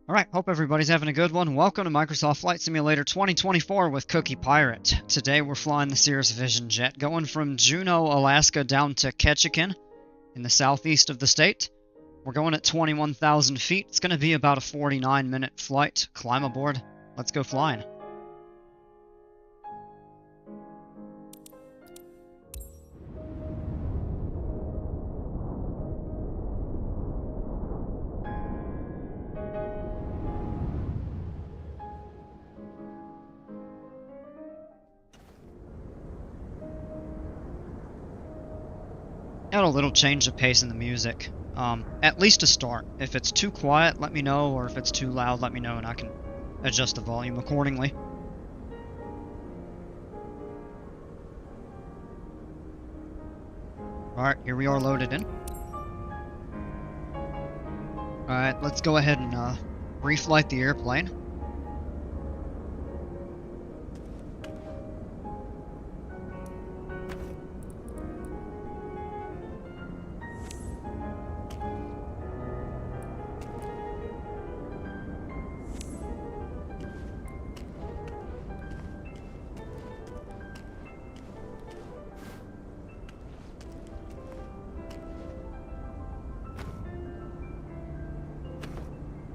Alright, hope everybody's having a good one. Welcome to Microsoft Flight Simulator 2024 with Cookie Pirate. Today we're flying the Cirrus VisionJet, going from Juneau, Alaska down to Ketchikan in the southeast of the state. We're going at 21,000 feet. It's going to be about a 49-minute flight. Climb aboard. Let's go flying. Got a little change of pace in the music. At least to start. If it's too quiet, let me know, or if it's too loud, let me know, and I can adjust the volume accordingly. Alright, here we are loaded in. Alright, let's go ahead and reflight the airplane.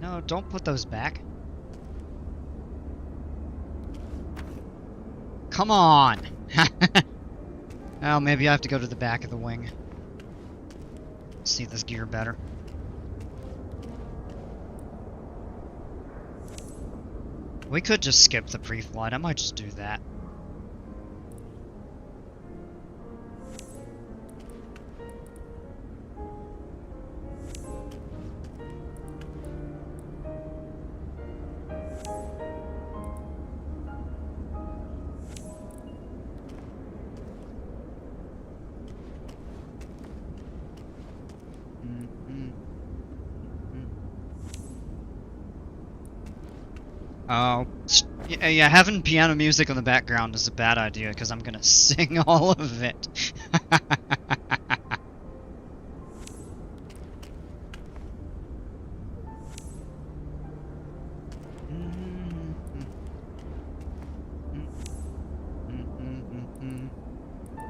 No, don't put those back. Come on! Oh, maybe I have to go to the back of the wing. See this gear better. We could just skip the pre-flight. I might just do that. Oh, yeah, having piano music in the background is a bad idea, because I'm gonna sing all of it.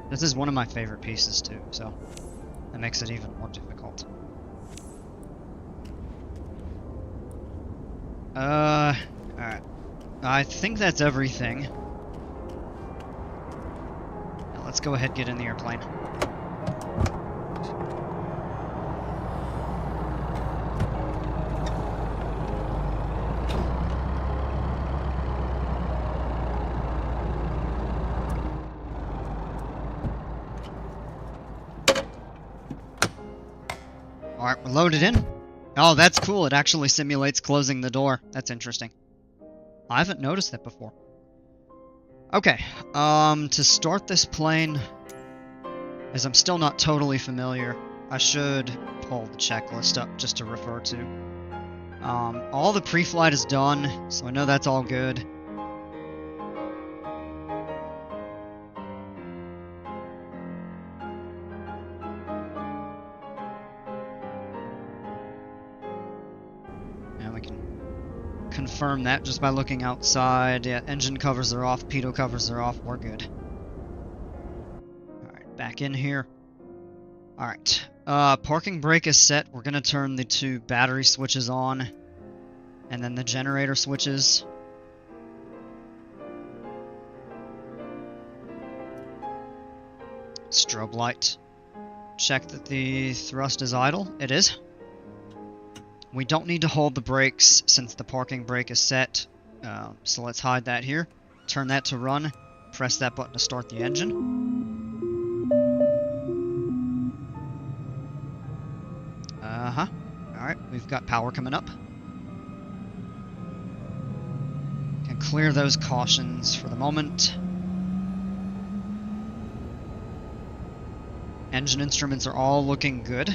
This is one of my favorite pieces, too, so that makes it even more difficult. Alright. I think that's everything. Now let's go ahead and get in the airplane. Alright, we're loaded in. Oh, that's cool. It actually simulates closing the door. That's interesting. I haven't noticed that before. Okay, to start this plane, as I'm still not totally familiar, I should pull the checklist up just to refer to. All the pre-flight is done, so I know that's all good. Confirm that just by looking outside. Yeah, engine covers are off, pitot covers are off, we're good. Alright, back in here. Alright, parking brake is set. We're gonna turn the two battery switches on, and then the generator switches. Strobe light. Check that the thrust is idle. It is. We don't need to hold the brakes since the parking brake is set, so let's hide that here. Turn that to run, press that button to start the engine. Alright, we've got power coming up. Can clear those cautions for the moment. Engine instruments are all looking good.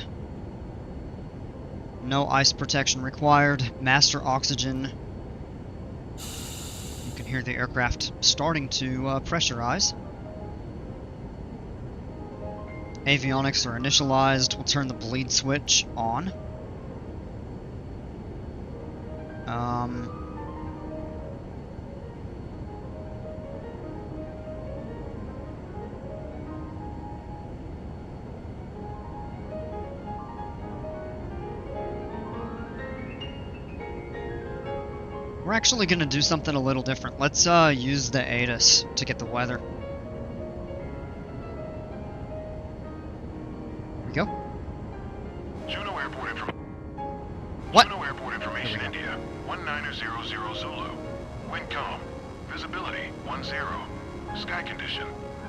No ice protection required. Master oxygen. You can can hear the aircraft starting to pressurize. Avionics are initialized. We'll turn the bleed switch on. We're actually going to do something a little different. Let's use the ATIS to get the weather. Here we go. Juneau Airport information. What? Juneau Airport information, India. 1900 Zulu. Wind calm. Visibility 10. Sky condition.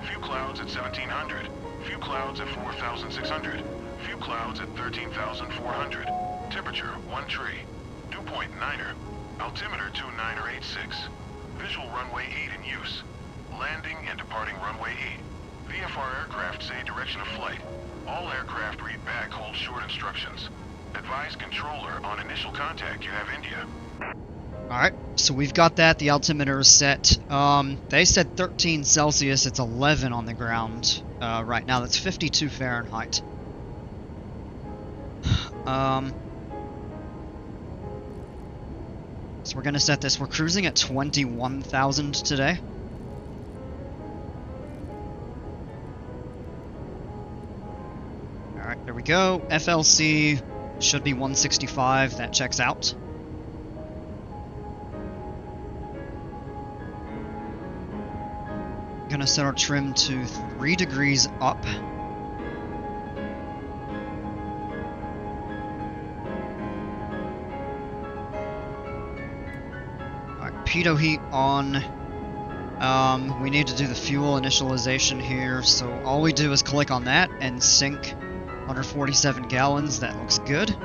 Few clouds at 1700. Few clouds at 4600. Few clouds at 13,400. Temperature 1 tree. Dew point 9er. Altimeter 2986. Visual runway 8 in use. Landing and departing runway 8. VFR aircraft say direction of flight. All aircraft read back hold short instructions. Advise controller on initial contact you have India. Alright, so we've got that. The altimeter is set. They said 13 Celsius. It's 11 on the ground right now. That's 52 Fahrenheit. So we're going to set this. We're cruising at 21,000 today. Alright, there we go. FLC should be 165. That checks out. Going to set our trim to 3 degrees up. Pitot heat on. We need to do the fuel initialization here, so all we do is click on that and sync 147 gallons. That looks good.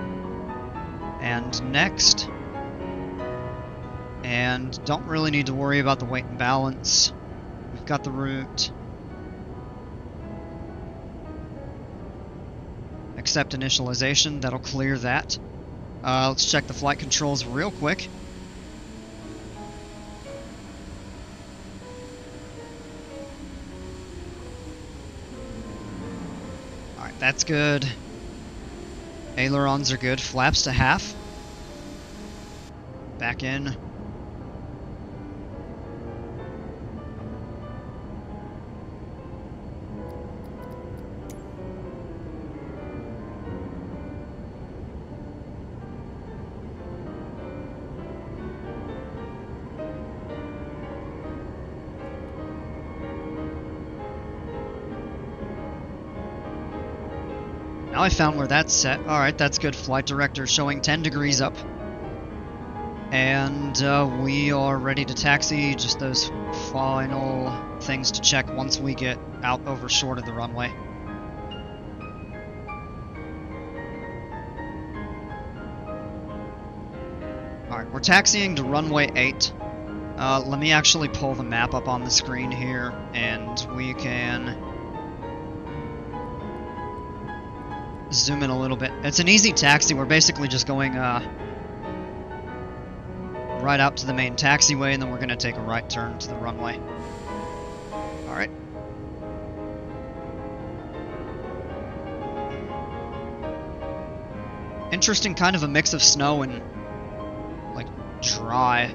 And next. And don't really need to worry about the weight and balance. We've got the route. Accept initialization. That'll clear that. Let's check the flight controls real quick. That's good. Ailerons are good. Flaps to half. Back in. Now I found where that's set. Alright, that's good. Flight director showing 10 degrees up. And we are ready to taxi. Just those final things to check once we get out over short of the runway. Alright, we're taxiing to runway 8. Let me actually pull the map up on the screen here, and we can zoom in a little bit. It's an easy taxi. We're basically just going right out to the main taxiway, and then we're going to take a right turn to the runway. Alright. Interesting, kind of a mix of snow and like dry.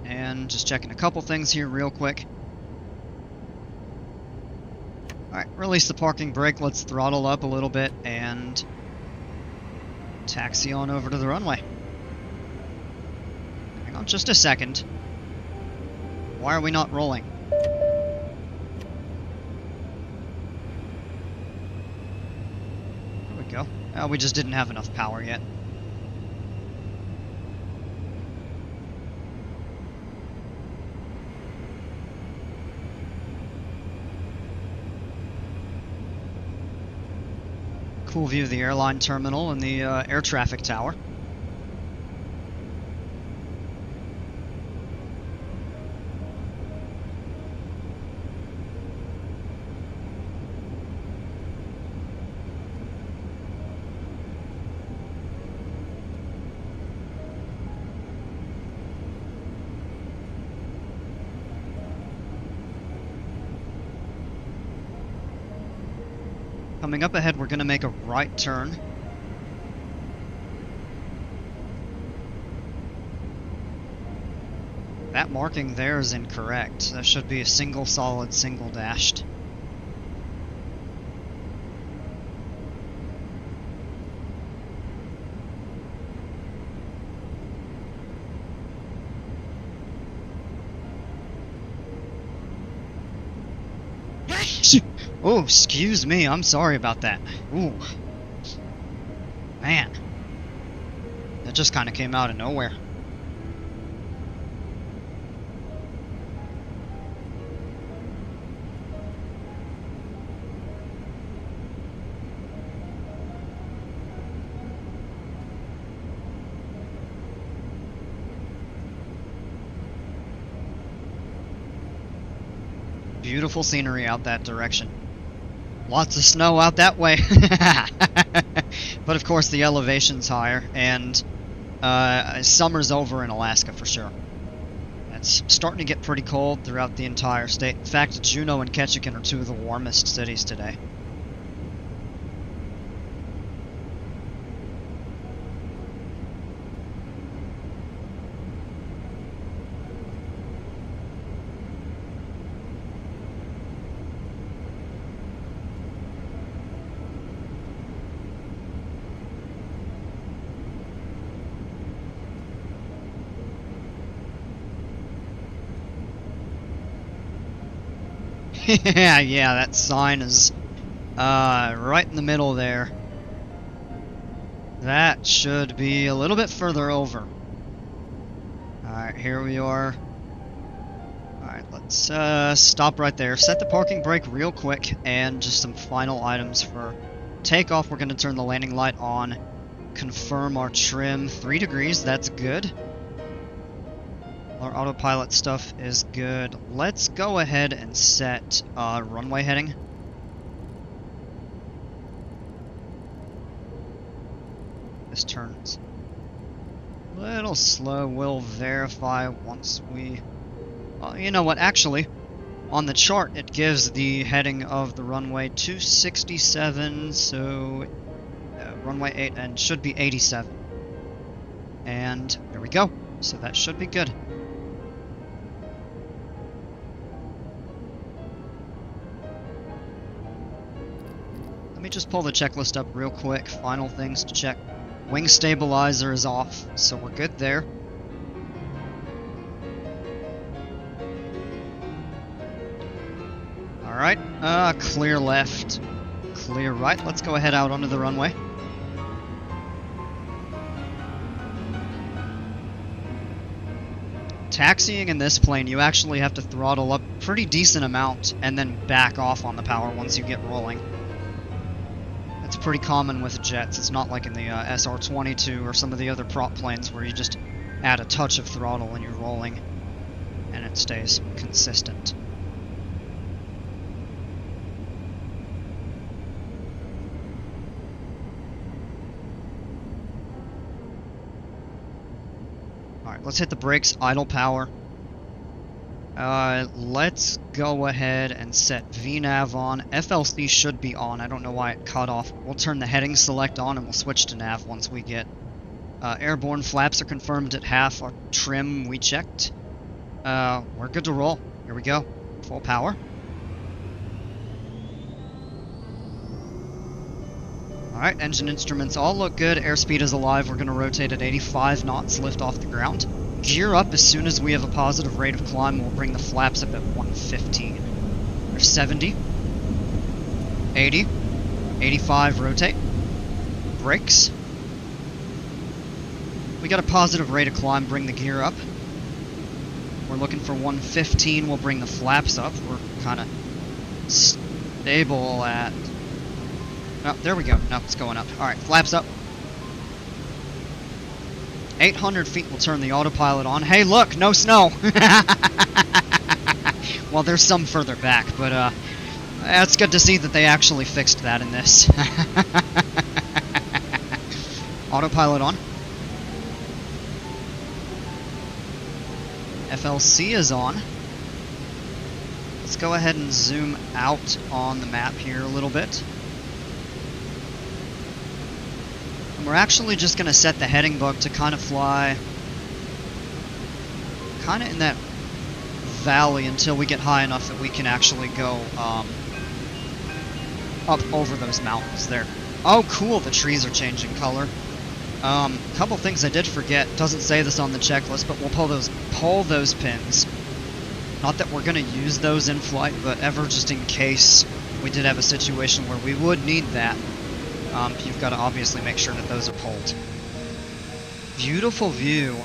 And just checking a couple things here real quick. Alright, release the parking brake. Let's throttle up a little bit and taxi on over to the runway. Hang on just a second. Why are we not rolling? There we go. Oh, we just didn't have enough power yet. Cool view of the airline terminal and the air traffic tower. Coming up ahead, we're going to make a right turn. That marking there is incorrect. That should be a single solid, single dashed. Oh, excuse me. I'm sorry about that. Ooh. Man. That just kind of came out of nowhere. Beautiful scenery out that direction. Lots of snow out that way. But of course the elevation's higher, and summer's over in Alaska for sure. It's starting to get pretty cold throughout the entire state. In fact, Juneau and Ketchikan are two of the warmest cities today. Yeah, that sign is right in the middle there. That should be a little bit further over. Alright, here we are. Alright, let's stop right there. Set the parking brake real quick, and just some final items for takeoff. We're going to turn the landing light on. Confirm our trim. 3 degrees, that's good. Our autopilot stuff is good. Let's go ahead and set runway heading. This turn's a little slow. We'll verify once we... Well, you know what? Actually, on the chart it gives the heading of the runway 267, so runway 8, and should be 87. And there we go. So that should be good. Let me just pull the checklist up real quick. Final things to check. Wing stabilizer is off, so we're good there. Alright, clear left, clear right. Let's go ahead out onto the runway. Taxiing in this plane, you actually have to throttle up a pretty decent amount and then back off on the power once you get rolling. It's pretty common with jets. It's not like in the SR-22 or some of the other prop planes where you just add a touch of throttle when you're rolling and it stays consistent. Alright, let's hit the brakes, idle power. Let's go ahead and set VNav on. FLC should be on. I don't know why it cut off. We'll turn the heading select on and we'll switch to nav once we get airborne. Flaps are confirmed at half. Our trim we checked. We're good to roll. Here we go. Full power. Alright, engine instruments all look good. Airspeed is alive. We're going to rotate at 85 knots, lift off the ground. Gear up as soon as we have a positive rate of climb. We'll bring the flaps up at 115. There's 70. 80. 85, rotate. Brakes. We got a positive rate of climb, bring the gear up. We're looking for 115, we'll bring the flaps up. We're kind of stable at... Oh, there we go. No, it's going up. Alright, flaps up. 800 feet, we'll turn the autopilot on. Hey, look, no snow! Well, there's some further back, but it's good to see that they actually fixed that in this. Autopilot on. FLC is on. Let's go ahead and zoom out on the map here a little bit. And we're actually just going to set the heading bug to kind of fly kind of in that valley until we get high enough that we can actually go up over those mountains there. Oh, cool, the trees are changing color. Couple things I did forget. Doesn't say this on the checklist, but we'll pull those pins. Not that we're going to use those in flight, but ever just in case we did have a situation where we would need that. You've got to obviously make sure that those are pulled. Beautiful view.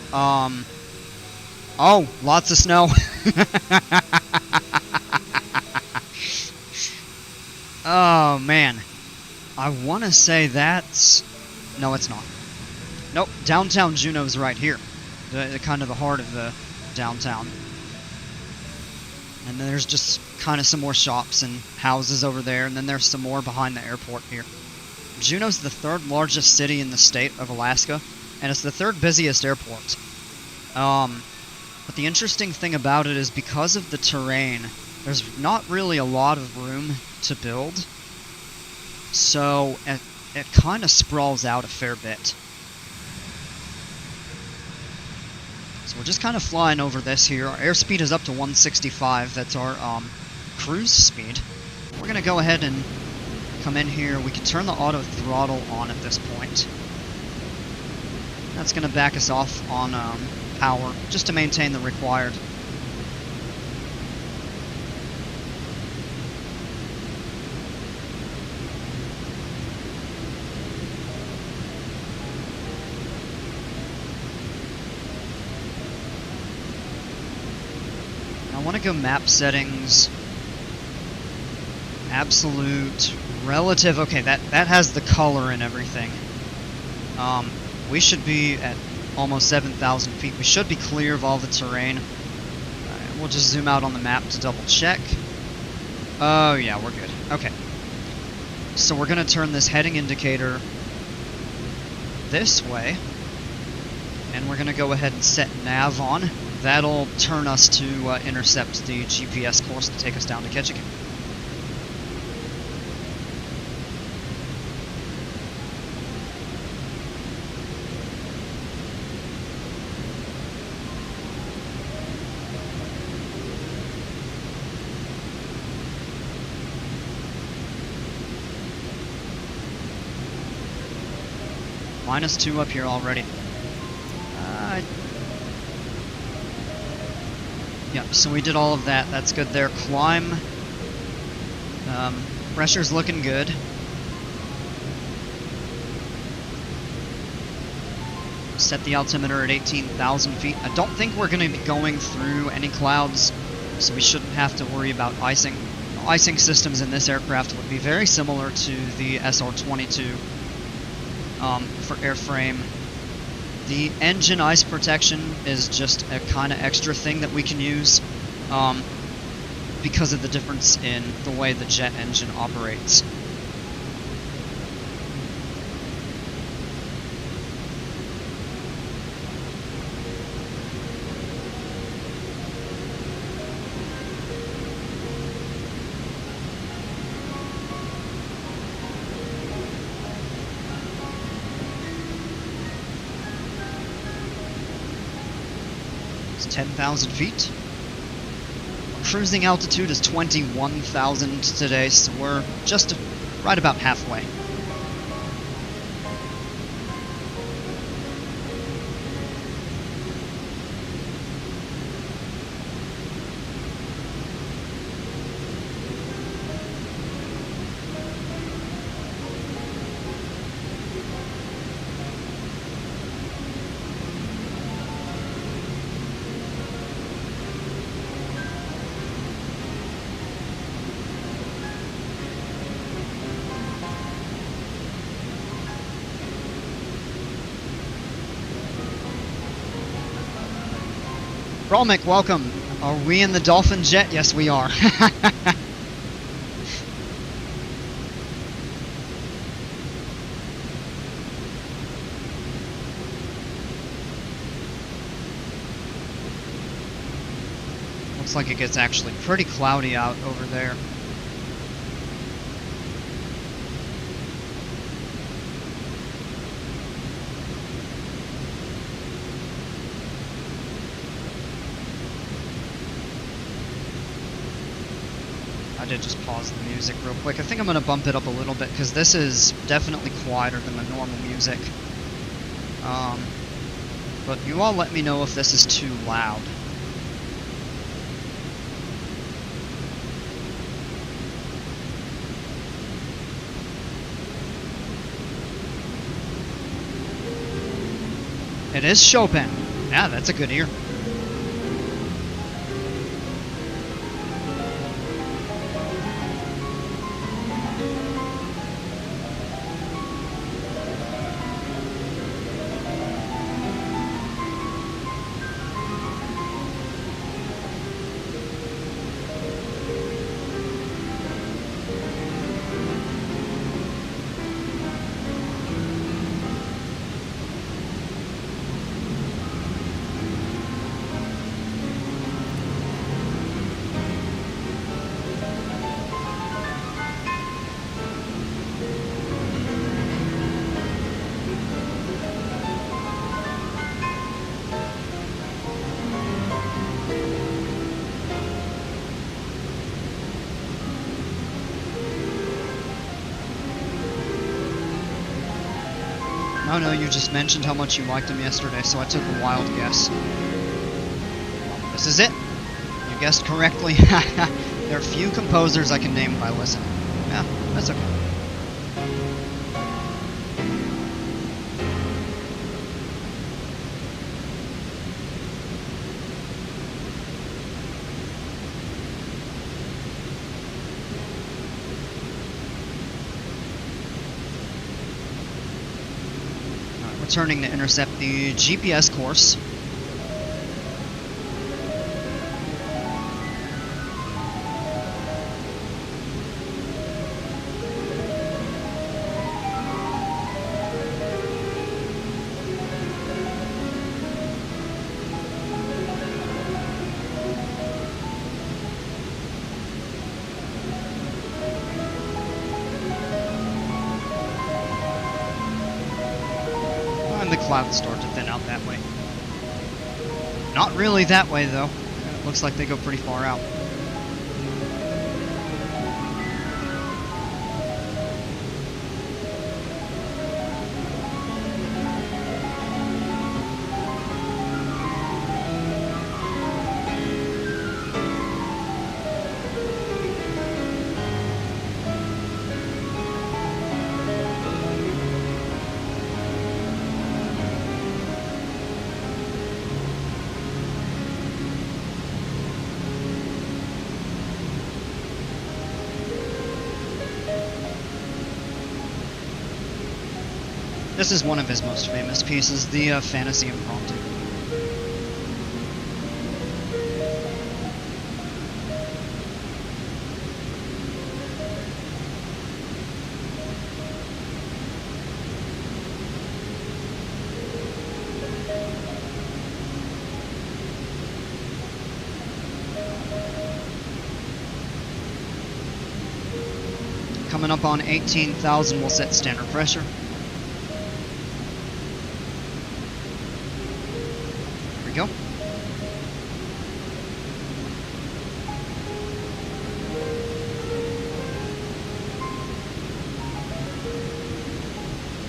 Oh, lots of snow. Oh, man. I want to say that's... No, it's not. Nope, downtown Juneau's right here. The kind of the heart of the downtown. And then there's just kind of some more shops and houses over there, and then there's some more behind the airport here. Juneau's the third largest city in the state of Alaska, and it's the third busiest airport. But the interesting thing about it is because of the terrain, there's not really a lot of room to build, so it kind of sprawls out a fair bit. So we're just kind of flying over this here. Our airspeed is up to 165. That's our cruise speed. We're going to go ahead and come in here. We can turn the auto throttle on at this point. That's going to back us off on power, just to maintain the required. I want to go map settings, absolute, relative. Okay, that has the color and everything. We should be at almost 7,000 feet. We should be clear of all the terrain. We'll just zoom out on the map to double check. Oh yeah, we're good. Okay. So we're going to turn this heading indicator this way. And we're going to go ahead and set nav on. That'll turn us to intercept the GPS course to take us down to Ketchikan. -2 up here already. Yep, so we did all of that. That's good there. Climb. Pressure's looking good. Set the altimeter at 18,000 feet. I don't think we're going to be going through any clouds, so we shouldn't have to worry about icing. The icing systems in this aircraft would be very similar to the SR-22 for airframe. The engine ice protection is just a kind of extra thing that we can use because of the difference in the way the jet engine operates. It's 10,000 feet. Cruising altitude is 21,000 today, so we're just right about halfway. Rolmick, welcome. Are we in the Dolphin Jet? Yes, we are. Looks like it gets actually pretty cloudy out over there. I did just pause the music real quick. I think I'm going to bump it up a little bit, because this is definitely quieter than the normal music. But you all let me know if this is too loud. It is Chopin. Yeah, that's a good ear. Oh no, you just mentioned how much you liked him yesterday, so I took a wild guess. This is it. You guessed correctly. There are few composers I can name by listening. Yeah, that's okay. Returning to intercept the GPS course. And the clouds start to thin out that way. Not really that way, though. It looks like they go pretty far out. This is one of his most famous pieces, the Fantasy Impromptu. Coming up on 18,000, we'll set standard pressure. Go.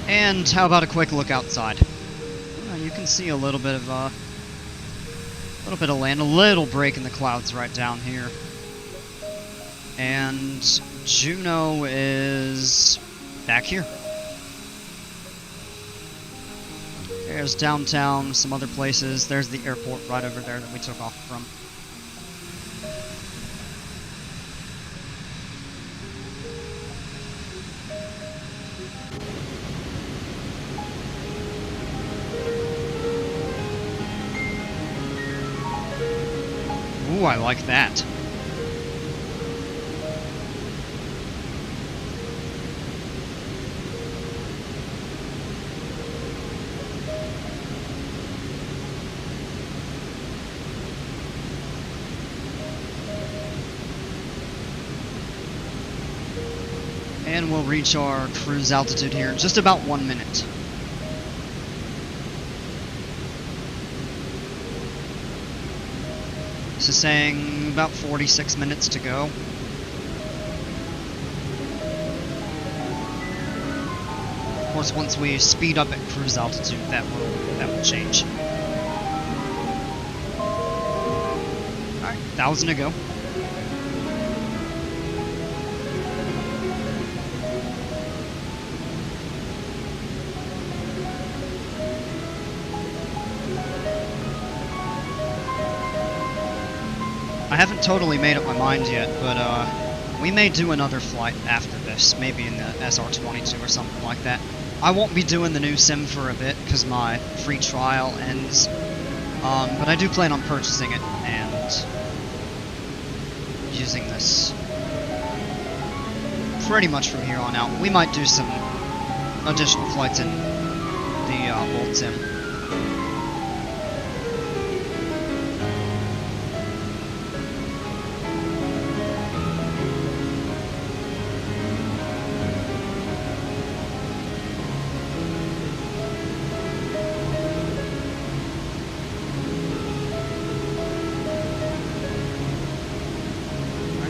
And how about a quick look outside? You can see a little bit of land, a little break in the clouds right down here. And Juneau is back here. There's downtown, some other places. There's the airport right over there that we took off from. Ooh, I like that. And we'll reach our cruise altitude here in just about 1 minute. This is saying about 46 minutes to go. course, once we speed up at cruise altitude, that will change. Alright, 1,000 to go. I haven't totally made up my mind yet, but we may do another flight after this, maybe in the SR-22 or something like that. I won't be doing the new sim for a bit, because my free trial ends, but I do plan on purchasing it and using this pretty much from here on out. We might do some additional flights in the old sim.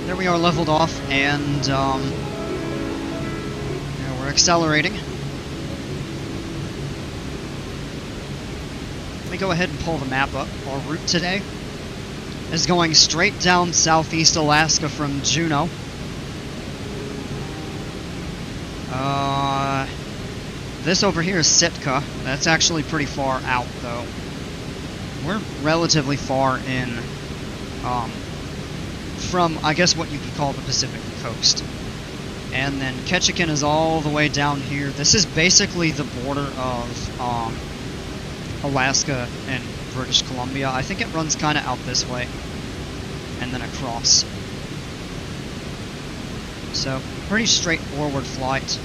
There we are, leveled off, and we're accelerating. Let me go ahead and pull the map up. Our route today is going straight down southeast Alaska from Juneau. This over here is Sitka. That's actually pretty far out, though. We're relatively far in, from, I guess, what you could call the Pacific coast. And then Ketchikan is all the way down here. This is basically the border of Alaska and British Columbia. I think it runs kind of out this way and then across. So, pretty straightforward flight.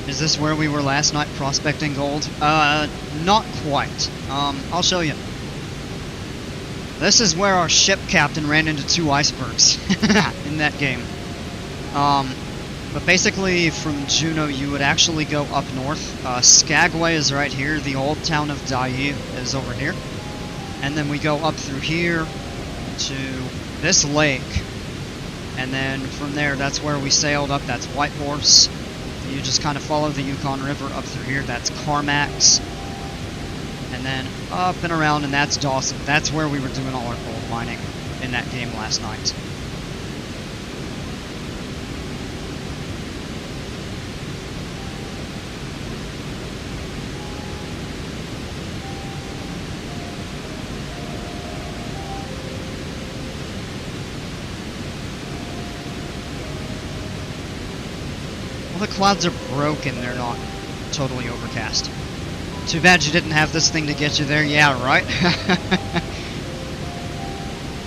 Is this where we were last night prospecting gold? Not quite. I'll show you. This is where our ship captain ran into 2 icebergs in that game. But basically from Juneau you would actually go up north. Skagway is right here. The old town of Dyea is over here. And then we go up through here to this lake. And then from there, that's where we sailed up. That's White Horse. You just kind of follow the Yukon River up through here. That's Carmack's. And then up and around, and that's Dawson. That's where we were doing all our gold mining in that game last night. Well, the clouds are broken, they're not totally overcast. Too bad you didn't have this thing to get you there, yeah, right?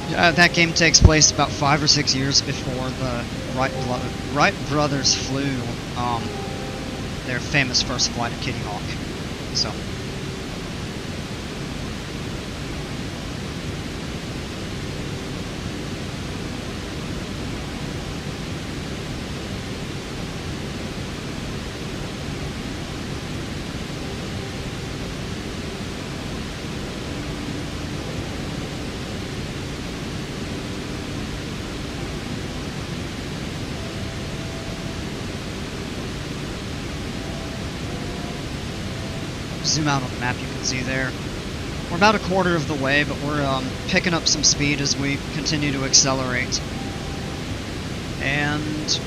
That game takes place about 5 or 6 years before the Wright brothers flew their famous first flight of Kitty Hawk. So. Zoom out on the map, you can see there. We're about a quarter of the way, but we're picking up some speed as we continue to accelerate. And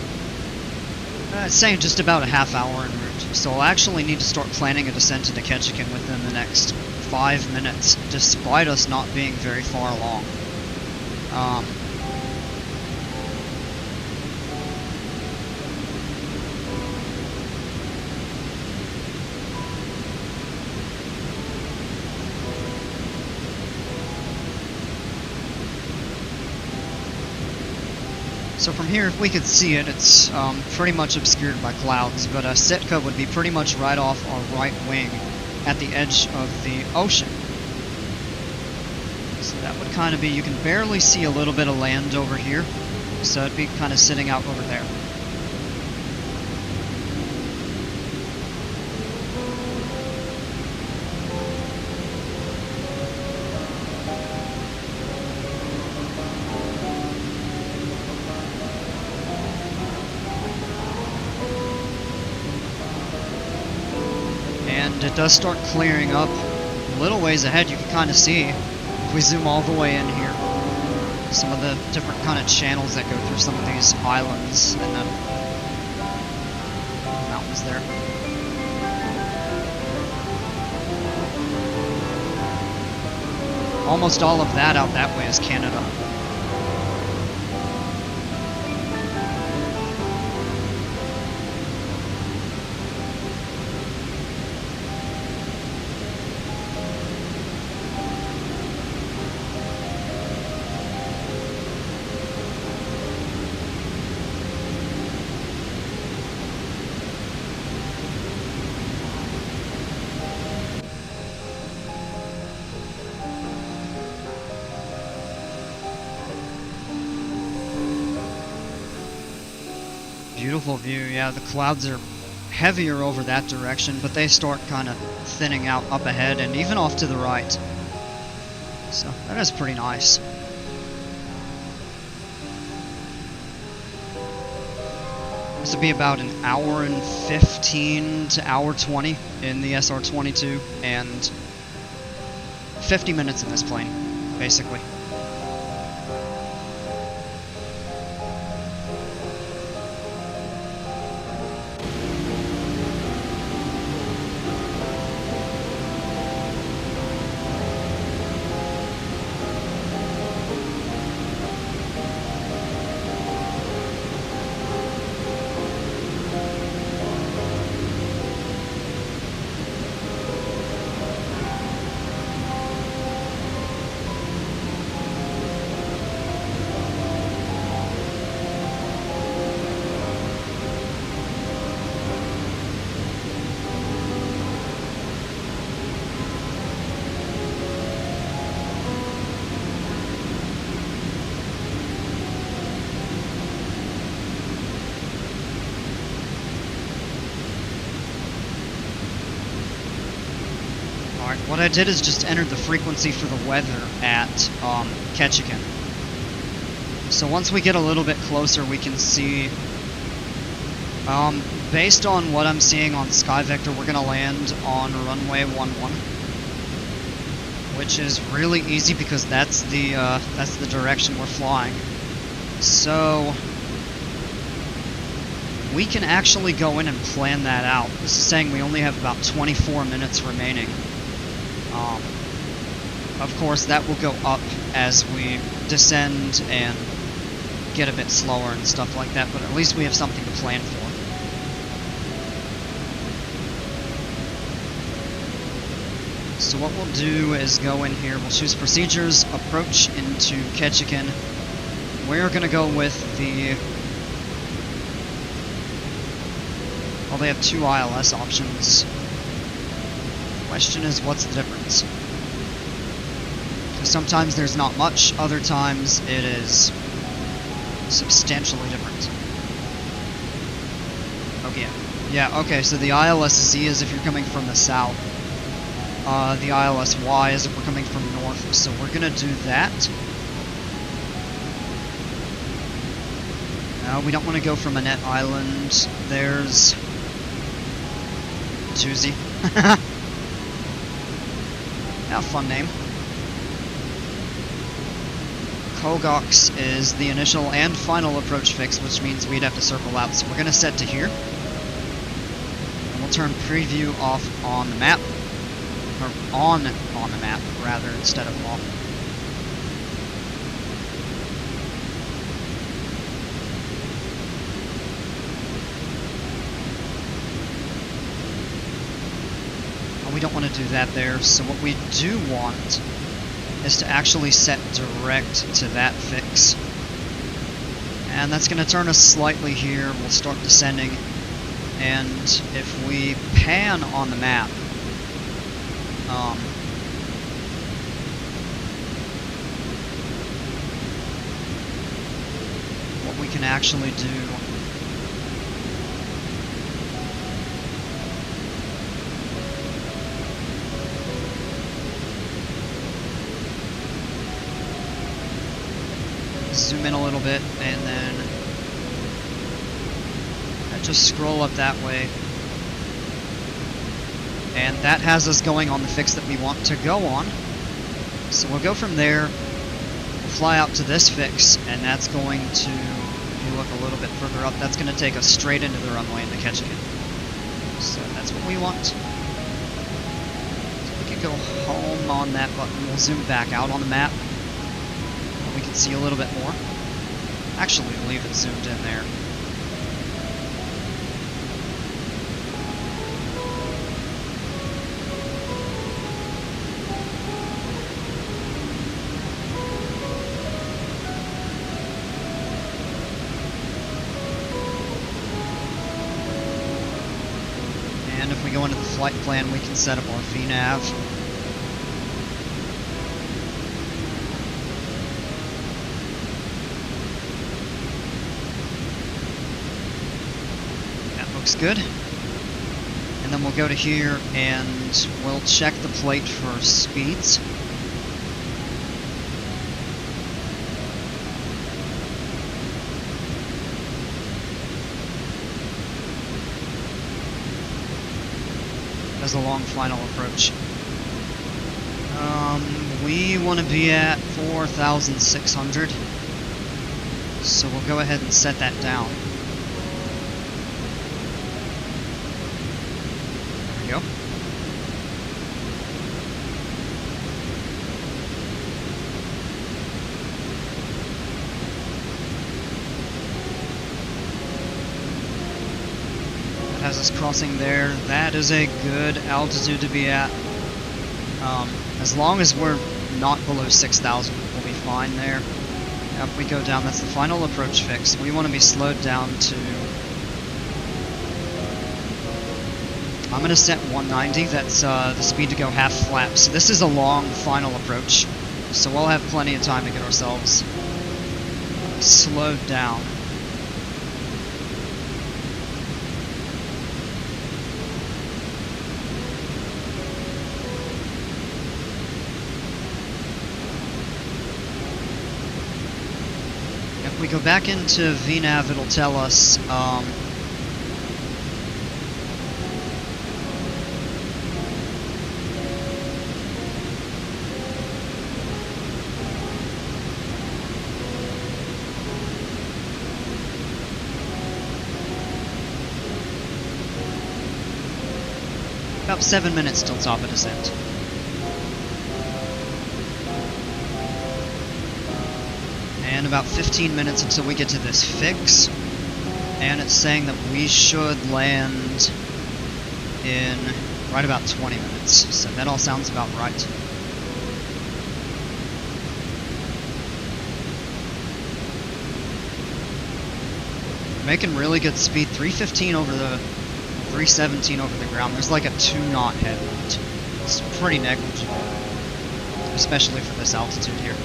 it's saying just about a half hour en route. So I'll actually need to start planning a descent into Ketchikan within the next 5 minutes, despite us not being very far along. So from here, if we could see it, it's pretty much obscured by clouds, but Sitka would be pretty much right off our right wing at the edge of the ocean. So that would kind of be, you can barely see a little bit of land over here, so it'd be kind of sitting out over there. And it does start clearing up a little ways ahead. You can kind of see, if we zoom all the way in here, some of the different kind of channels that go through some of these islands and the mountains there. Almost all of that out that way is Canada. Beautiful view. Yeah, the clouds are heavier over that direction, but they start kind of thinning out up ahead and even off to the right. So that is pretty nice. This would be about an hour and 15 to hour 20 in the SR-22 and 50 minutes in this plane, basically. What I did is just entered the frequency for the weather at Ketchikan. So once we get a little bit closer, we can see, based on what I'm seeing on SkyVector, we're going to land on runway 11, which is really easy because that's the direction we're flying. So we can actually go in and plan that out. This is saying we only have about 24 minutes remaining. Of course, that will go up as we descend and get a bit slower and stuff like that, but at least we have something to plan for. So what we'll do is go in here, we'll choose procedures, approach into Ketchikan. We're going to go with the... well, they have two ILS options. The question is, what's the difference? Because sometimes there's not much, other times it is substantially different. Okay, yeah, okay, so the ILS-Z is if you're coming from the south. The ILS-Y is if we're coming from north, so we're gonna do that. No, we don't want to go from Annette Island. There's... Juicy. Yeah, fun name. Kogox is the initial and final approach fix, which means we'd have to circle out. So we're going to set to here. And we'll turn preview off on the map. Or on the map, rather, instead of off. We don't want to do that there, so what we do want is to actually set direct to that fix. And that's going to turn us slightly here. We'll start descending. And if we pan on the map, what we can actually do zoom in a little bit, and then just scroll up that way. And that has us going on the fix that we want to go on. So we'll go from there, we'll fly out to this fix, and that's going to, if you look a little bit further up, that's going to take us straight into the runway into Ketchikan. So that's what we want. So we can go home on that button. We'll zoom back out on the map. We can see a little bit more. Actually, leave it zoomed in there. And if we go into the flight plan, we can set up our VNav. Looks good. And then we'll go to here and we'll check the plate for speeds. As a long final approach. We want to be at 4,600. So we'll go ahead and set that down. Go. That has us crossing there. That is a good altitude to be at. As long as we're not below 6,000, we'll be fine there. Now if we go down, that's the final approach fix. We want to be slowed down to... I'm going to set 190, that's the speed to go half flap. So this is a long final approach, so we'll have plenty of time to get ourselves slowed down. If we go back into VNav, it'll tell us about 7 minutes till top of descent. And about 15 minutes until we get to this fix. And it's saying that we should land in right about 20 minutes. So that all sounds about right. Making really good speed. 315 over the 317 over the ground. There's like a 2-knot headwind. It's pretty negligible, especially for this altitude here.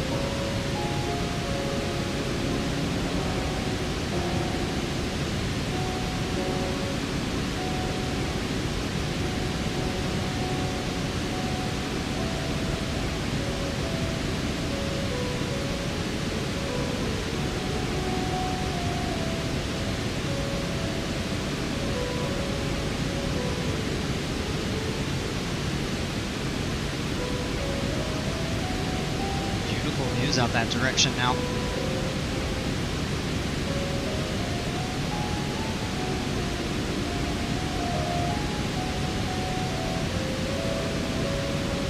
Views out that direction now.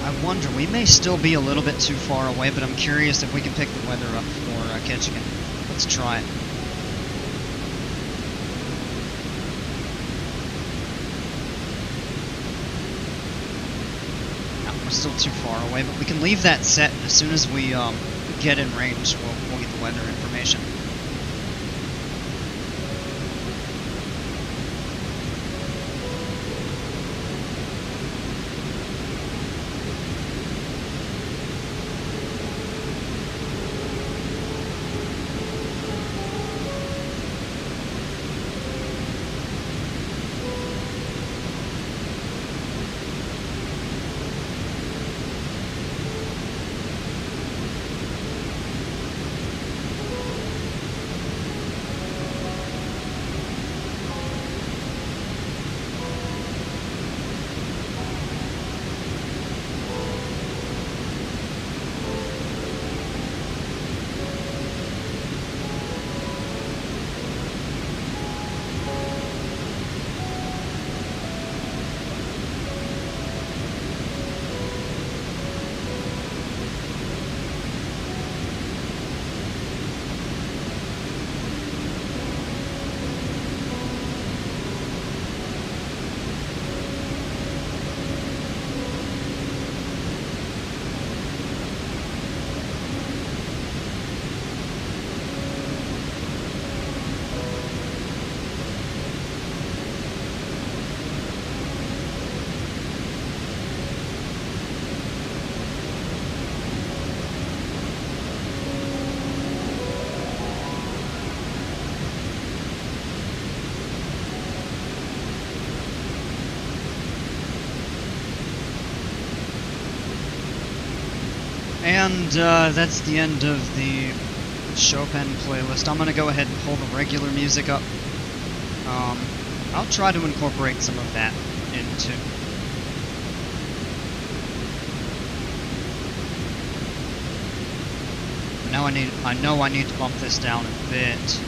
I wonder, we may still be a little bit too far away, but I'm curious if we can pick the weather up for Ketchikan. Let's try it. We're still too far away, but we can leave that set, and as soon as we get in range, we'll get the weather information. And that's the end of the Chopin playlist. I'm gonna go ahead and pull the regular music up. I'll try to incorporate some of that into. Now I know I need to bump this down a bit.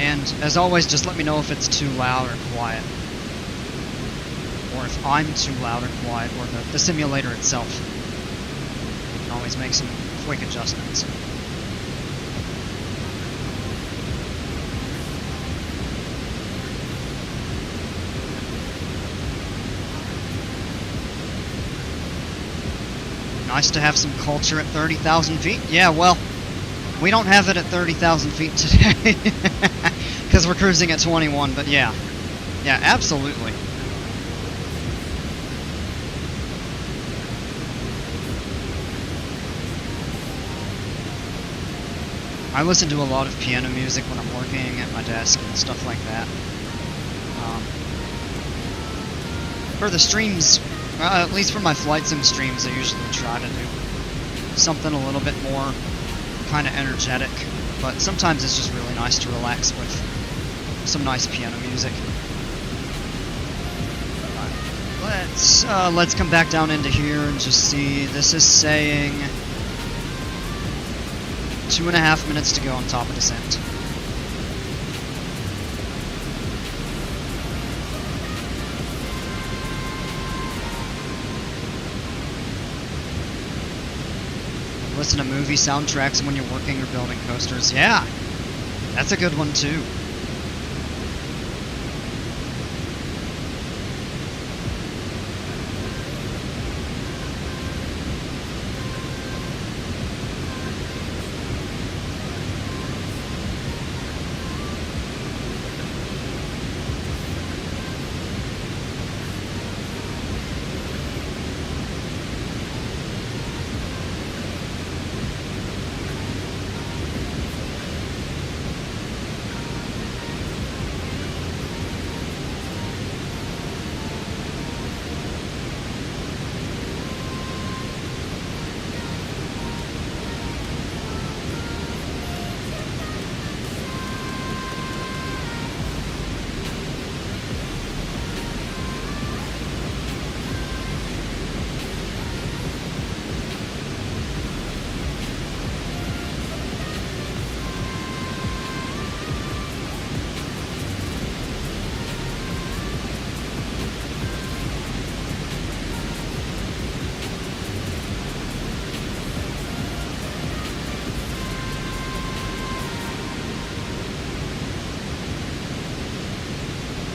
And as always, just let me know if it's too loud or quiet. Or if I'm too loud or quiet, or the simulator itself. You can always make some quick adjustments. Nice to have some culture at 30,000 feet. Yeah, well, we don't have it at 30,000 feet today. Because we're cruising at 21, but yeah. Yeah, absolutely. I listen to a lot of piano music when I'm working at my desk and stuff like that. For the streams, at least for my flight sim streams, I usually try to do something a little bit more kind of energetic, but sometimes it's just really nice to relax with some nice piano music. Let's come back down into here and just see. This is saying 2.5 minutes to go on top of descent. Listen to movie soundtracks when you're working or building coasters. Yeah, that's a good one too.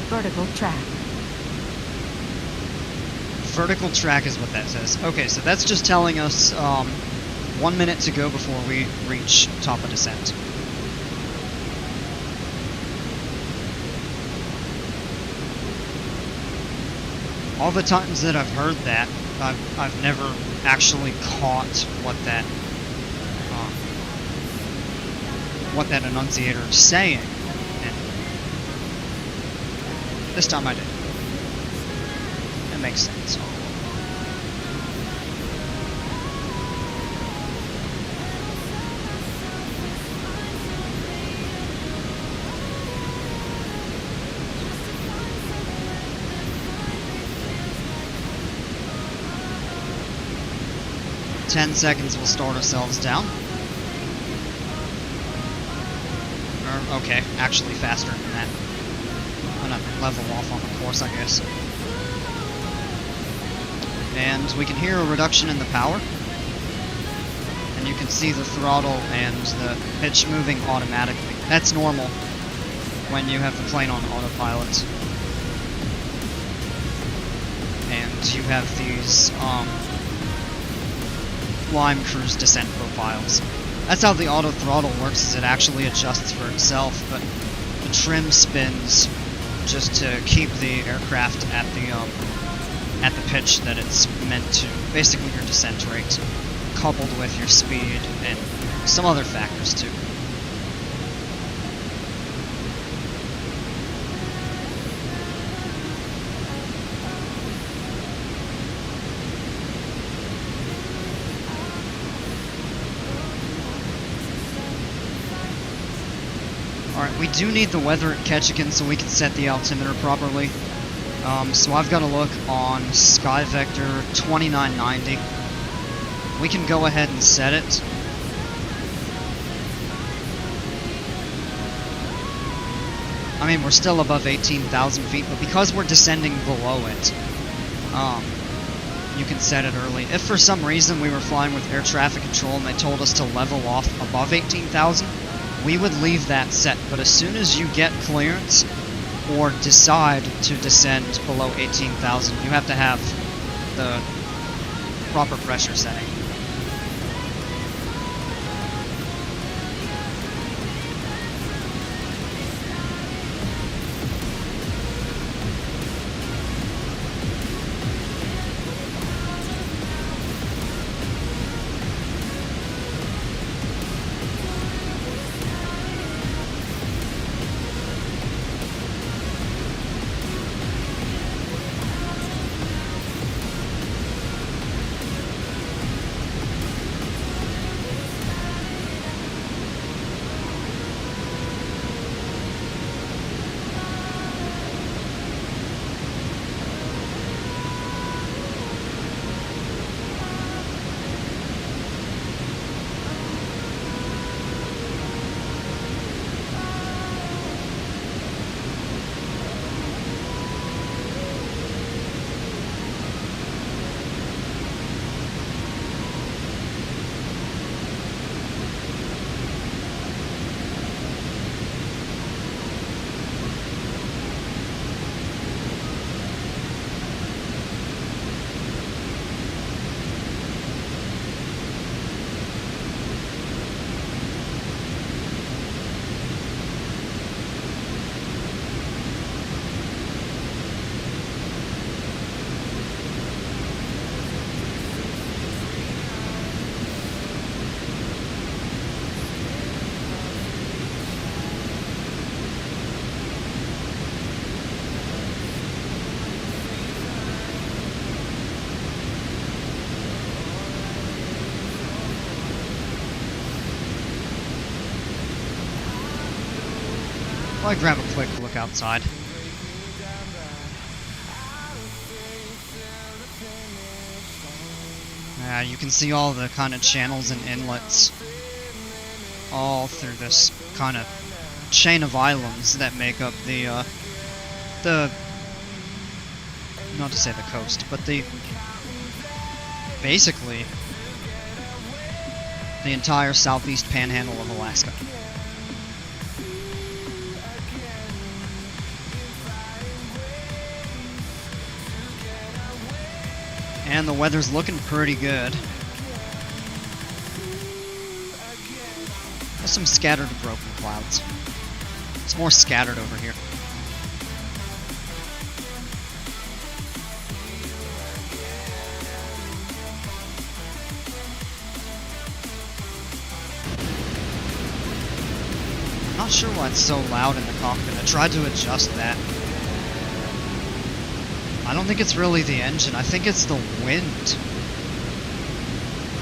Vertical track. Vertical track is what that says. Okay, so that's just telling us 1 minute to go before we reach top of descent. All the times that I've heard that, I've never actually caught what that enunciator is saying. This time I did. That makes sense. In 10 seconds we'll start ourselves down. Okay, actually faster than that. I'm gonna level off on the course, I guess. And we can hear a reduction in the power. And you can see the throttle and the pitch moving automatically. That's normal when you have the plane on autopilot. And you have these Lime Cruise descent profiles. That's how the auto throttle works, is it actually adjusts for itself, but the trim spins just to keep the aircraft at the pitch that it's meant to. Basically your descent rate, coupled with your speed and some other factors too. Alright, we do need the weather at Ketchikan so we can set the altimeter properly. So I've got to look on Sky Vector 2990. We can go ahead and set it. I mean, we're still above 18,000 feet, but because we're descending below it, you can set it early. If for some reason we were flying with air traffic control and they told us to level off above 18,000, we would leave that set. But as soon as you get clearance or decide to descend below 18,000, you have to have the proper pressure setting. I'll grab a quick look outside. You can see all the kind of channels and inlets all through this kind of chain of islands that make up the not to say the coast, but basically the entire southeast panhandle of Alaska. And the weather's looking pretty good. There's some scattered broken clouds. It's more scattered over here. I'm not sure why it's so loud in the cockpit. I tried to adjust that. I don't think it's really the engine. I think it's the wind.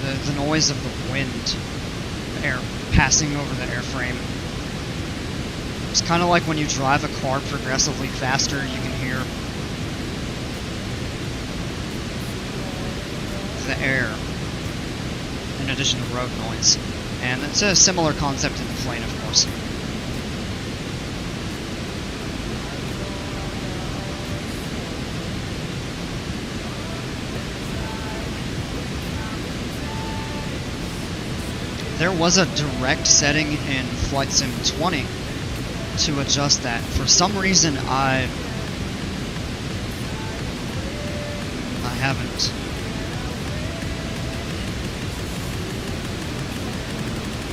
The noise of the wind. The air passing over the airframe. It's kind of like when you drive a car progressively faster, you can hear the air in addition to road noise. And it's a similar concept in the plane, of course. There was a direct setting in Flight Sim 20 to adjust that. For some reason, I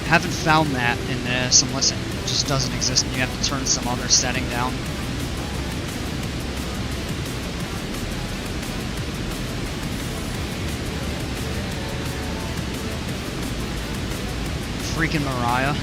haven't found that in some listen. It just doesn't exist, and you have to turn some other setting down. Freaking Mariah.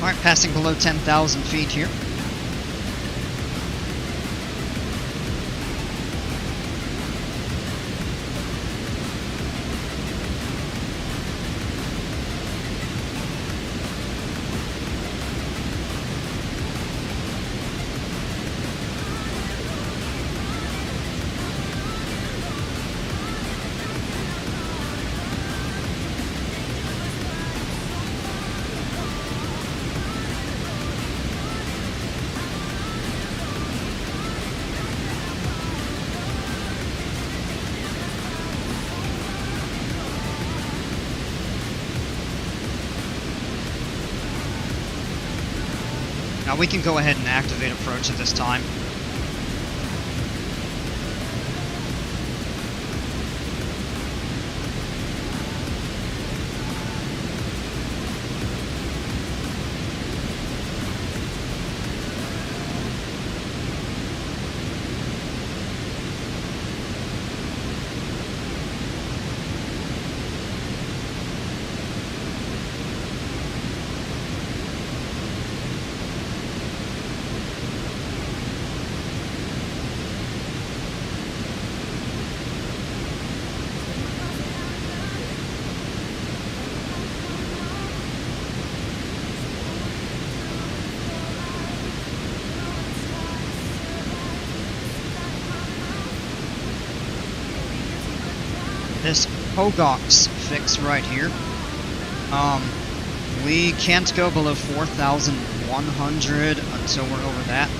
Alright, passing below 10,000 feet here. Now we can go ahead and activate approach at this time. This Pogox fix right here, we can't go below 4,100 until we're over that.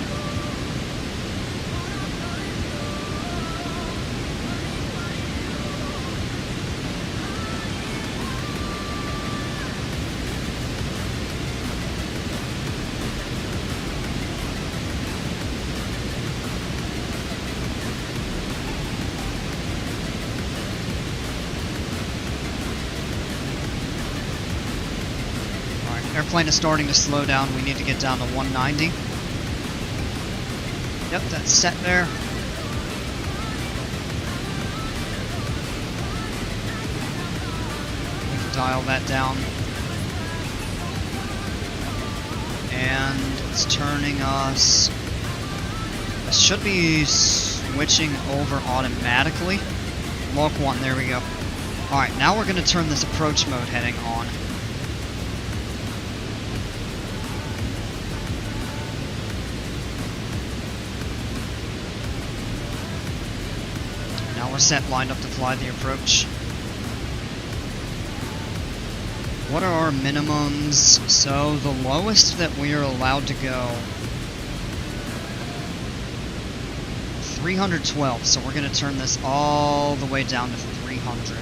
Airplane is starting to slow down. We need to get down to 190. Yep, that's set there. We can dial that down. And it's turning us... It should be switching over automatically. Lock 1, there we go. Alright, now we're going to turn this approach mode heading on. Now we're set, lined up to fly the approach. What are our minimums? So the lowest that we are allowed to go, 312. So we're going to turn this all the way down to 300.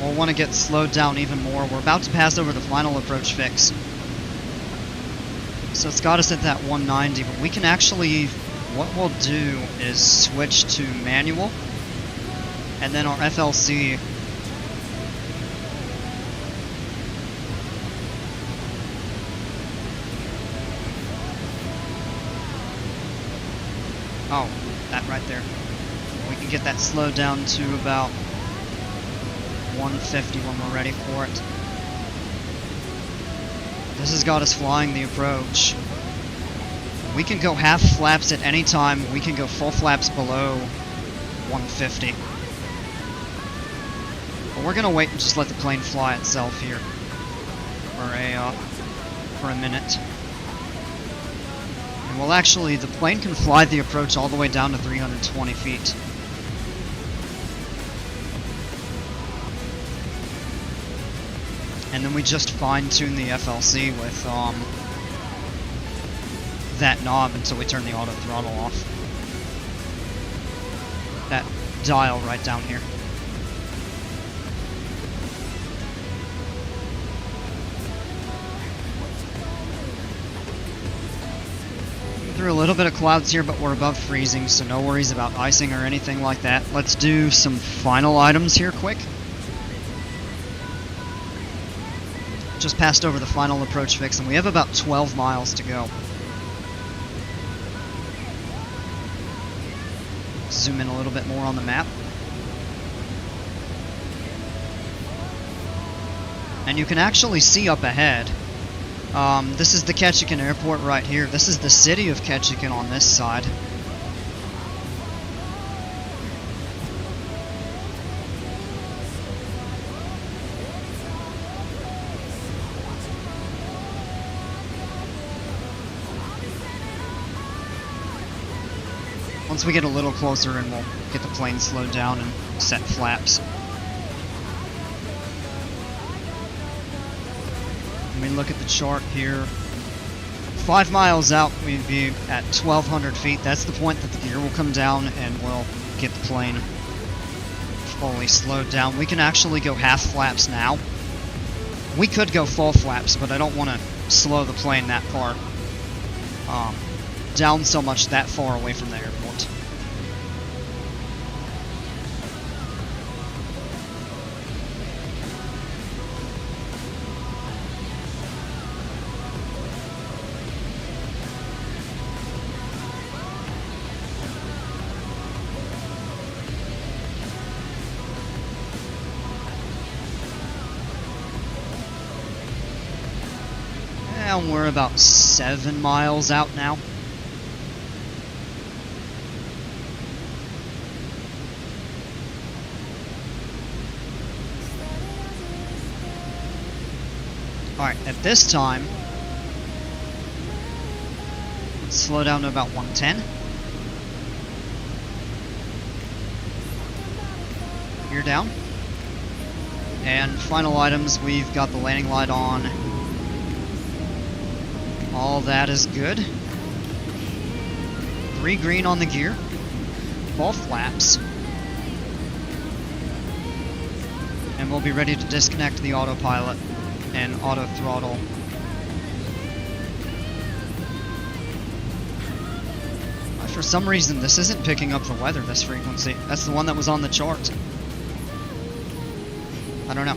We'll want to get slowed down even more. We're about to pass over the final approach fix. So it's got us at that 190, but we can actually, what we'll do is switch to manual, and then our FLC oh, that right there. We can get that slowed down to about 150 when we're ready for it. This has got us flying the approach. We can go half flaps at any time. We can go full flaps below 150. But we're gonna wait and just let the plane fly itself here for a minute. And we'll actually, the plane can fly the approach all the way down to 320 feet. And then we just fine-tune the FLC with that knob until we turn the auto throttle off. That dial right down here. through a little bit of clouds here, but we're above freezing, so no worries about icing or anything like that. Let's do some final items here quick. Just passed over the final approach fix, and we have about 12 miles to go. Zoom in a little bit more on the map. And you can actually see up ahead. This is the Ketchikan airport right here. This is the city of Ketchikan on this side. Once we get a little closer, and we'll get the plane slowed down and set flaps. Let me look at the chart here. 5 miles out, we'd be at 1,200 feet. That's the point that the gear will come down, and we'll get the plane fully slowed down. We can actually go half flaps now. We could go full flaps, but I don't want to slow the plane that far down so much that far away from the airport. And we're about 7 miles out now. Alright, at this time, let's slow down to about 110. Gear down. And final items, we've got the landing light on. All that is good. 3 green on the gear. Full flaps. And we'll be ready to disconnect the autopilot and auto throttle. For some reason, this isn't picking up the weather, this frequency. That's the one that was on the chart. I don't know.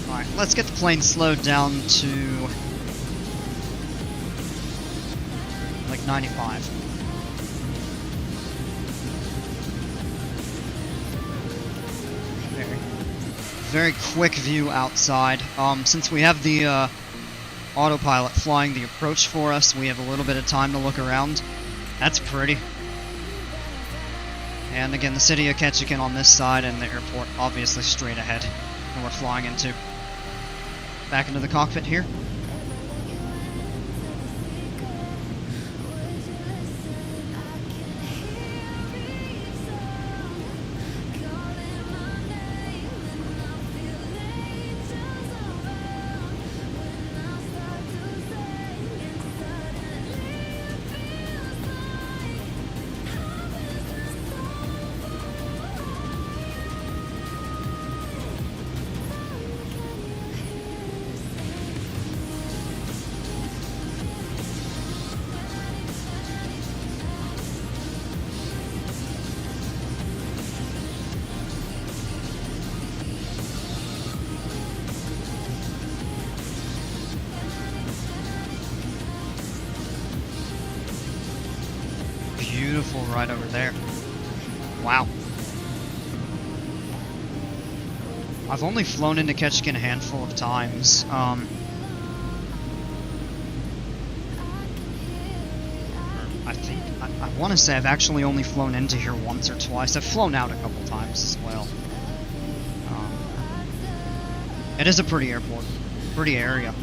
Alright, let's get the plane slowed down to like 95. Very quick view outside. Since we have the autopilot flying the approach for us, we have a little bit of time to look around. That's pretty. And again, the city of Ketchikan on this side, and the airport obviously straight ahead that we're flying into. Back into the cockpit here. Beautiful right over there. Wow. I've only flown into Ketchikan a handful of times. I think, I want to say I've actually only flown into here once or twice. I've flown out a couple times as well. It is a pretty airport, pretty area.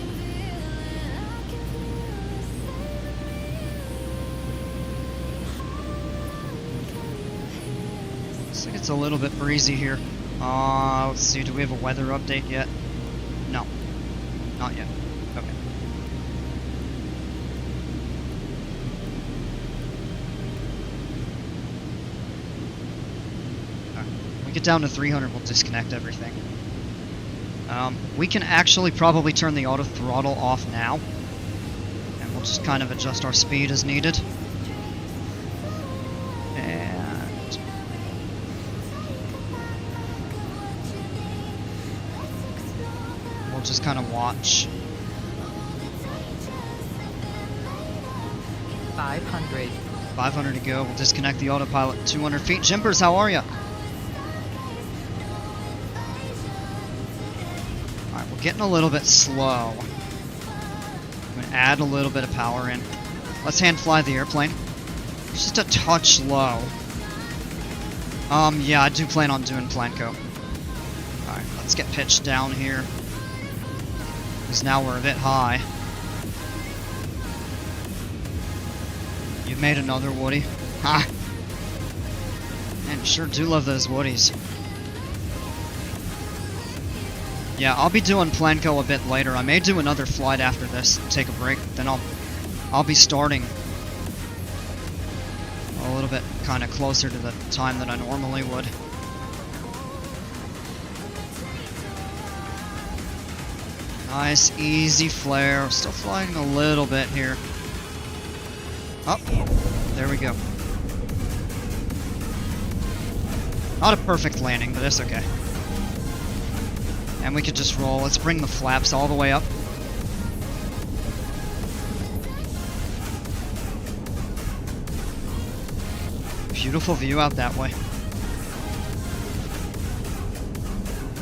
Looks like it's a little bit breezy here. Let's see, do we have a weather update yet? No, not yet. Okay. down to 300, we'll disconnect everything. We can actually probably turn the auto throttle off now. And we'll just kind of adjust our speed as needed. And we'll just kind of watch. 500. 500 to go. We'll disconnect the autopilot. 200 feet. Jimpers, how are ya? Alright, we're getting a little bit slow. I'm going to add a little bit of power in. Let's hand fly the airplane. It's just a touch low. Yeah, I do plan on doing Planco. Alright, let's get pitched down here. Because now we're a bit high. You made another Woody. Ha! Man, sure do love those Woodies. Yeah, I'll be doing Planco a bit later. I may do another flight after this, take a break, then I'll be starting a little bit kind of closer to the time that I normally would. Nice, easy flare. Still flying a little bit here. Oh, there we go. Not a perfect landing, but it's okay. And we could just roll. Let's bring the flaps all the way up. Beautiful view out that way.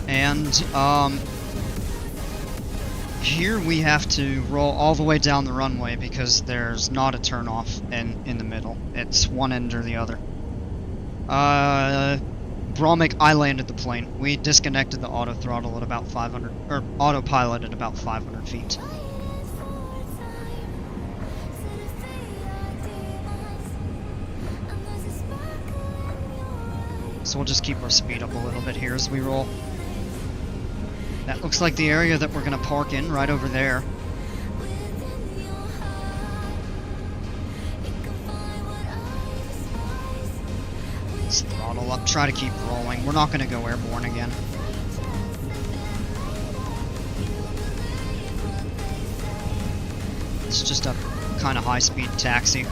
And, here we have to roll all the way down the runway because there's not a turnoff in the middle. It's one end or the other. Bromik, I landed the plane. We disconnected the auto throttle at about 500, or autopilot at about 500 feet. So we'll just keep our speed up a little bit here as we roll. That looks like the area that we're going to park in, right over there. Let's throttle up, try to keep rolling. We're not going to go airborne again. It's just a kind of high-speed taxi.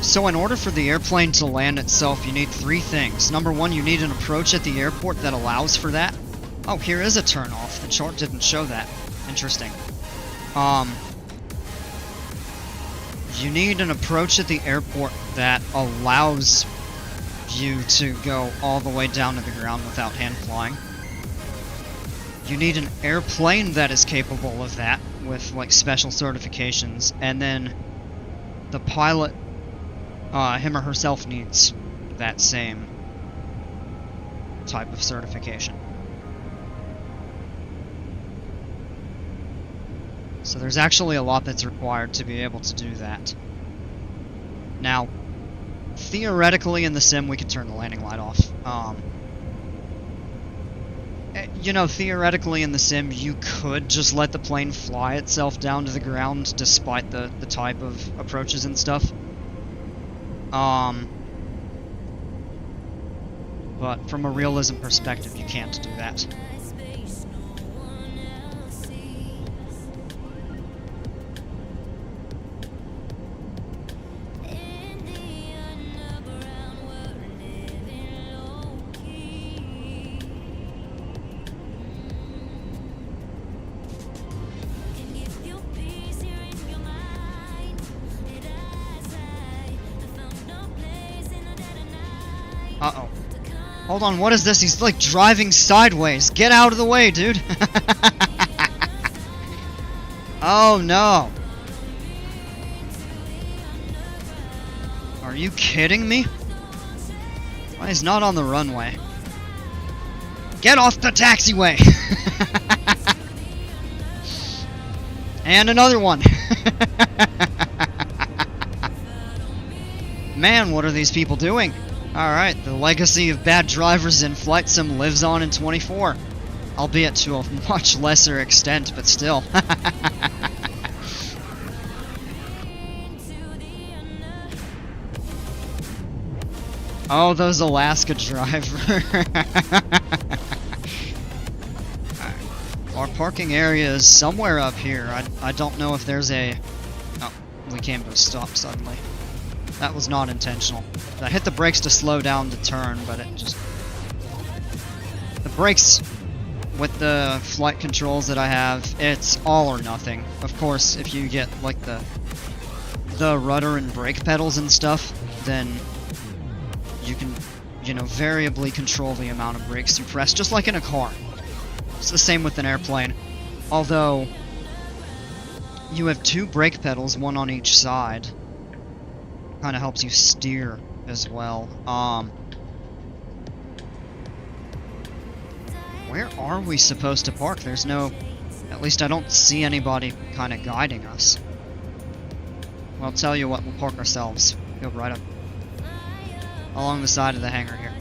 So in order for the airplane to land itself, you need three things. Number one, you need an approach at the airport that allows for that. Oh, here is a turnoff. The chart didn't show that. Interesting. You need an approach at the airport that allows you to go all the way down to the ground without hand flying. You need an airplane that is capable of that with like special certifications, and then the pilot, him or herself, needs that same type of certification. So there's actually a lot that's required to be able to do that. Now, theoretically in the sim we could turn the landing light off. You know, theoretically in the sim you could just let the plane fly itself down to the ground despite the type of approaches and stuff. But from a realism perspective, you can't do that. Uh-oh. Hold on, what is this? He's like driving sideways. Get out of the way, dude. Oh no. Are you kidding me? Why is not on the runway? Get off the taxiway. And another one. Man, what are these people doing? Alright, the legacy of bad drivers in Flight Sim lives on in 24. Albeit to a much lesser extent, but still. Oh, those Alaska driver. Our parking area is somewhere up here. I don't know if there's a... Oh, we came to a stop suddenly. That was not intentional. I hit the brakes to slow down the turn, but it just... The brakes, with the flight controls that I have, it's all or nothing. Of course, if you get, like, the rudder and brake pedals and stuff, then you can, you know, variably control the amount of brakes you press, just like in a car. It's the same with an airplane. Although, you have two brake pedals, one on each side. Kind of helps you steer as well. Where are we supposed to park? There's no... At least I don't see anybody kind of guiding us. Well, I'll tell you what, we'll park ourselves. Go right up. Along the side of the hangar here.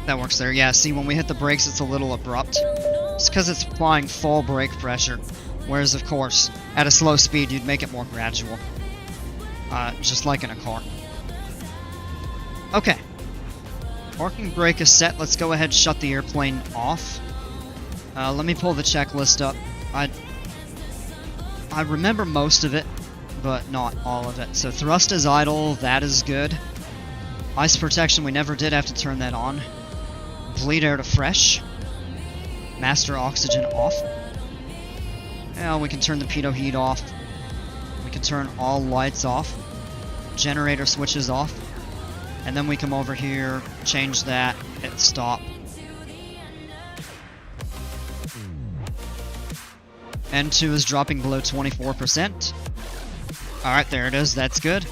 That works there. Yeah, see, when we hit the brakes, it's a little abrupt. It's because it's applying full brake pressure. Whereas, of course, at a slow speed, you'd make it more gradual. Just like in a car. Okay. Parking brake is set. Let's go ahead and shut the airplane off. Let me pull the checklist up. I remember most of it, but not all of it. So thrust is idle. That is good. Ice protection, we never did have to turn that on. Bleed air to fresh. Master oxygen off. Yeah, we can turn the pitot heat off. We can turn all lights off. Generator switches off. And then we come over here, change that, hit stop. N2 is dropping below 24%. Alright, there it is, that's good.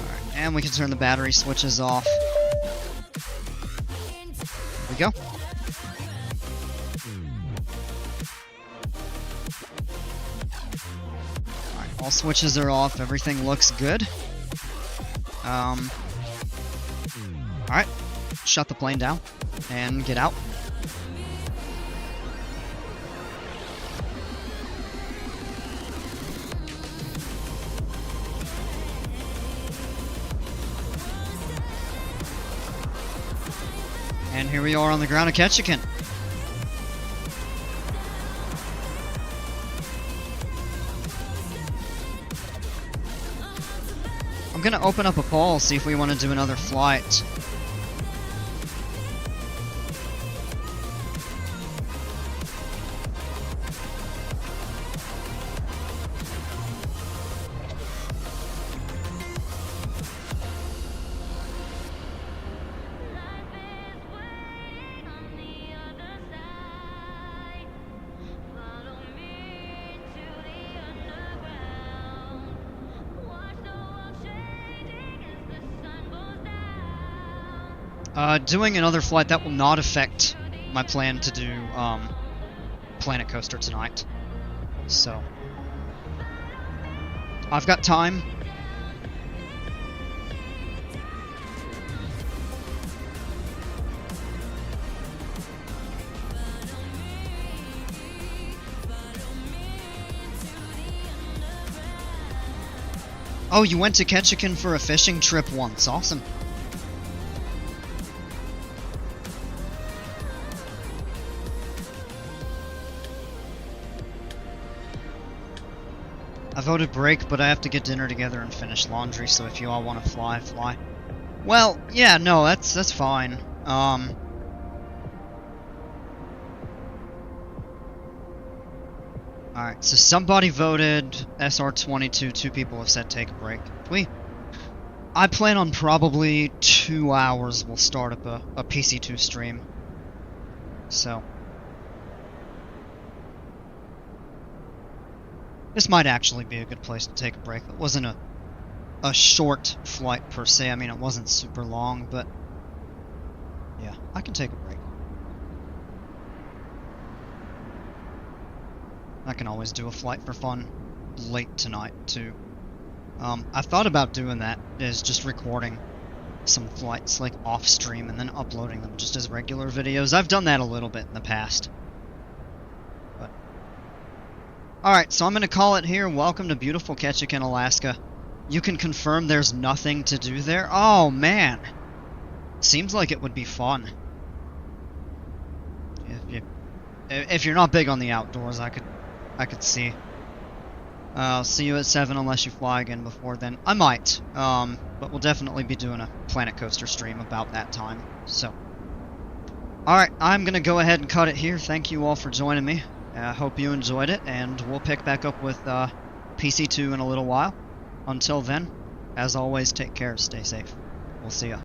Alright, and we can turn the battery switches off. There we go. Alright, all switches are off, everything looks good. Alright. Shut the plane down and get out. And here we are on the ground of Ketchikan. I'm gonna open up a poll, see if we want to do another flight. Doing another flight, that will not affect my plan to do Planet Coaster tonight. So, I've got time. Oh, you went to Ketchikan for a fishing trip once. Awesome. I voted break, but I have to get dinner together and finish laundry, so if you all want to fly, fly. Well, yeah, no, that's fine. Alright, so somebody voted SR22, 2 people have said take a break. I plan on probably 2 hours we'll start up a PC2 stream. So... this might actually be a good place to take a break. It wasn't a short flight per se. I mean, it wasn't super long, but yeah, I can take a break. I can always do a flight for fun late tonight, too. I thought about doing that, is just recording some flights, like, off-stream, and then uploading them just as regular videos. I've done that a little bit in the past. But alright, so I'm going to call it here. Welcome to beautiful Ketchikan, Alaska. You can confirm there's nothing to do there? Oh, man! Seems like it would be fun. If you're not big on the outdoors, I could see. I'll see you at 7 unless you fly again before then. I might, but we'll definitely be doing a Planet Coaster stream about that time, so. Alright, I'm gonna go ahead and cut it here. Thank you all for joining me. I hope you enjoyed it, and we'll pick back up with PC2 in a little while. Until then, as always, take care, stay safe. We'll see ya.